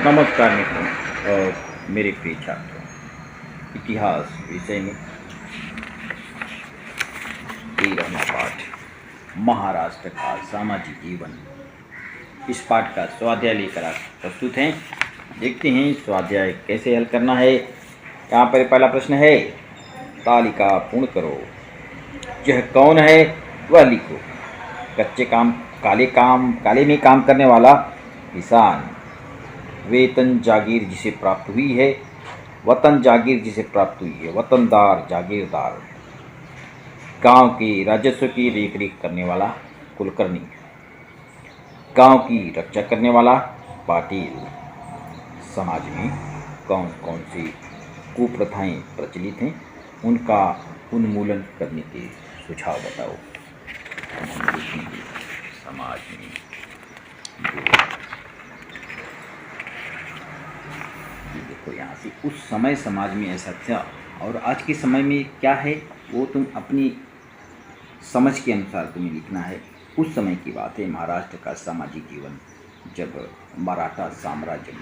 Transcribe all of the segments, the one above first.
नमस्कार मित्रों और मेरे प्रिय छात्रों। इतिहास विषय में 13वां पाठ महाराष्ट्र का सामाजिक जीवन। इस पाठ का स्वाध्याय लेकर आप प्रस्तुत हैं। देखते हैं स्वाध्याय कैसे हल करना है। यहाँ पर पहला प्रश्न है, तालिका पूर्ण करो। यह कौन है वह लिखो। कच्चे काम, काले में काम करने वाला किसान। वेतन जागीर जिसे प्राप्त हुई है, वतन जागीर जिसे प्राप्त हुई है, वतनदार जागीरदार। गांव के राजस्व की देखरेख करने वाला कुलकर्णी। गांव की रक्षा करने वाला पाटिल। समाज में कौन कौन सी कुप्रथाएं प्रचलित हैं, उनका उन्मूलन करने के सुझाव बताओ। हम देखेंगे समाज में देखो, यहाँ से उस समय समाज में ऐसा था और आज के समय में क्या है वो तुम अपनी समझ के अनुसार तुम्हें लिखना है। उस समय की बात है, महाराष्ट्र का सामाजिक जीवन जब मराठा साम्राज्य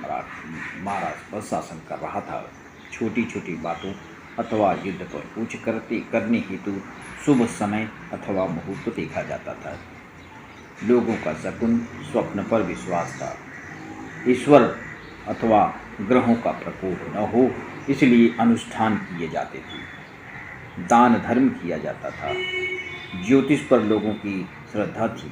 महाराष्ट्र पर शासन कर रहा था। छोटी छोटी बातों अथवा युद्ध पर कूच करने हेतु शुभ समय अथवा मुहूर्त देखा जाता था। लोगों का शकुन स्वप्न पर विश्वास था। ईश्वर अथवा ग्रहों का प्रकोप न हो इसलिए अनुष्ठान किए जाते थे। दान धर्म किया जाता था। ज्योतिष पर लोगों की श्रद्धा थी।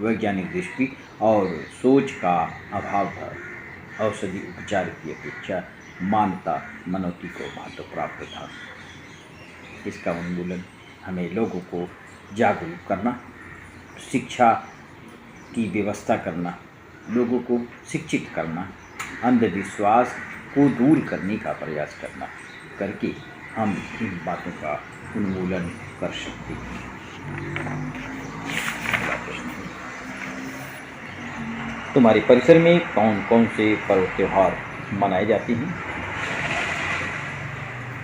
वैज्ञानिक दृष्टि और सोच का अभाव था। औषधि उपचार की अपेक्षा मानवता मनौती को महत्व प्राप्त था। इसका उन्मूलन हमें लोगों को जागरूक करना, शिक्षा की व्यवस्था करना, लोगों को शिक्षित करना, अंधविश्वास को दूर करने का प्रयास करके हम इन बातों का उन्मूलन कर सकते हैं। तुम्हारे परिसर में कौन कौन से पर्व त्योहार मनाए जाते हैं?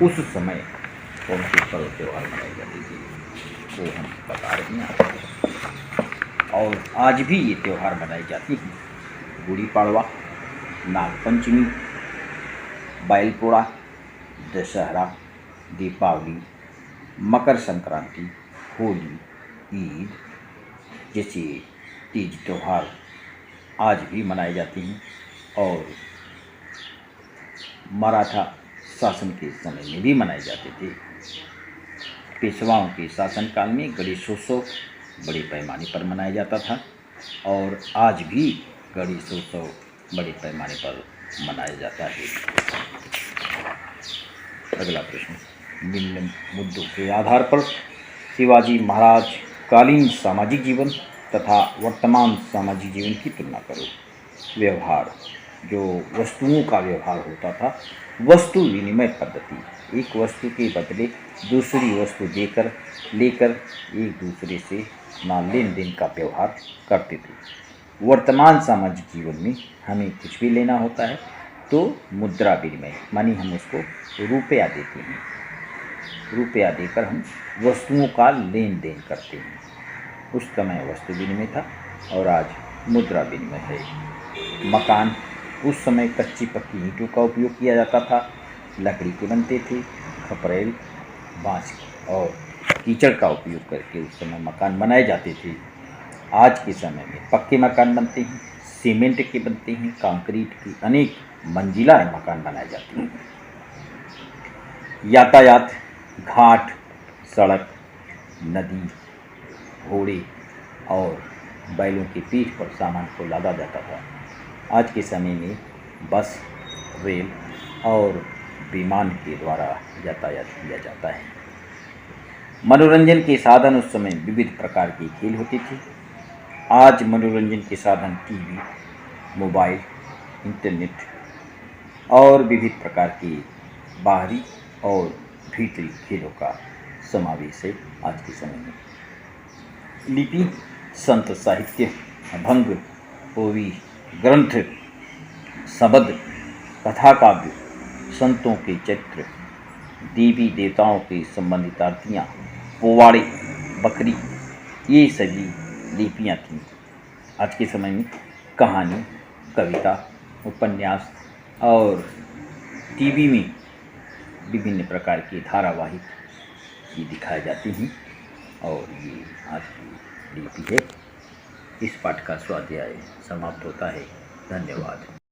उस समय कौन से पर्व त्योहार मनाए जाते थे वो हम बता रहे हैं आपको। और आज भी ये त्यौहार मनाए जाते हैं। गुड़ी पाड़वा, नागपंचमी, बैलपोड़ा, दशहरा, दीपावली, मकर संक्रांति, होली, ईद जैसे तीज त्यौहार आज भी मनाए जाते हैं। और मराठा शासन के समय में भी मनाए जाते थे। पेशवाओं के शासनकाल में गणेशोत्सव बड़े पैमाने पर मनाया जाता था और आज भी गणेशोत्सव बड़े पैमाने पर मनाया जाता है। अगला प्रश्न, निम्न मुद्दों के आधार पर शिवाजी महाराज कालीन सामाजिक जीवन तथा वर्तमान सामाजिक जीवन की तुलना करो। व्यवहार, जो वस्तुओं का व्यवहार होता था, वस्तु विनिमय पद्धति, एक वस्तु के बदले दूसरी वस्तु लेकर एक दूसरे से ना लेन देन का व्यवहार करते थे। वर्तमान सामाजिक जीवन में हमें कुछ भी लेना होता है तो मुद्रा विनिमय, मानी हम उसको रुपया देते हैं। रुपया देकर हम वस्तुओं का लेन देन करते हैं। उस समय वस्तु विनिमय था और आज मुद्रा विनिमय है। मकान, उस समय कच्ची पक्की ईंटों का उपयोग किया जाता था। लकड़ी के बनते थे। खपरेल, बाँस और कीचड़ का उपयोग करके उस समय मकान बनाए जाते थे। आज के समय में पक्के मकान बनते हैं, सीमेंट के बनते हैं, कंक्रीट की अनेक मंजिला मकान बनाए जाते हैं। यातायात, घाट, सड़क, नदी, घोड़े और बैलों की पीठ पर सामान को लादा जाता था। आज के समय में बस, रेल और विमान के द्वारा यातायात किया जाता है। मनोरंजन के साधन, उस समय विविध प्रकार के खेल होते थे। आज मनोरंजन के साधन टीवी, मोबाइल, इंटरनेट और विविध प्रकार के बाहरी और भीतरी खेलों का समावेश है। आज के समय में लिपि, संत साहित्य, अभंग, ओवी, ग्रंथ, शब्द, कथा काव्य, संतों के चरित्र, देवी देवताओं के संबंधित आरतियाँ, पोवाड़े, बकरी, ये सभी लिपियाँ थीं। आज के समय में कहानी, कविता, उपन्यास और टीवी में विभिन्न प्रकार की धारावाहिक ये दिखाई जाती हैं। और ये आज की ड्यूटी है। इस पाठ का स्वाध्याय समाप्त होता है। धन्यवाद।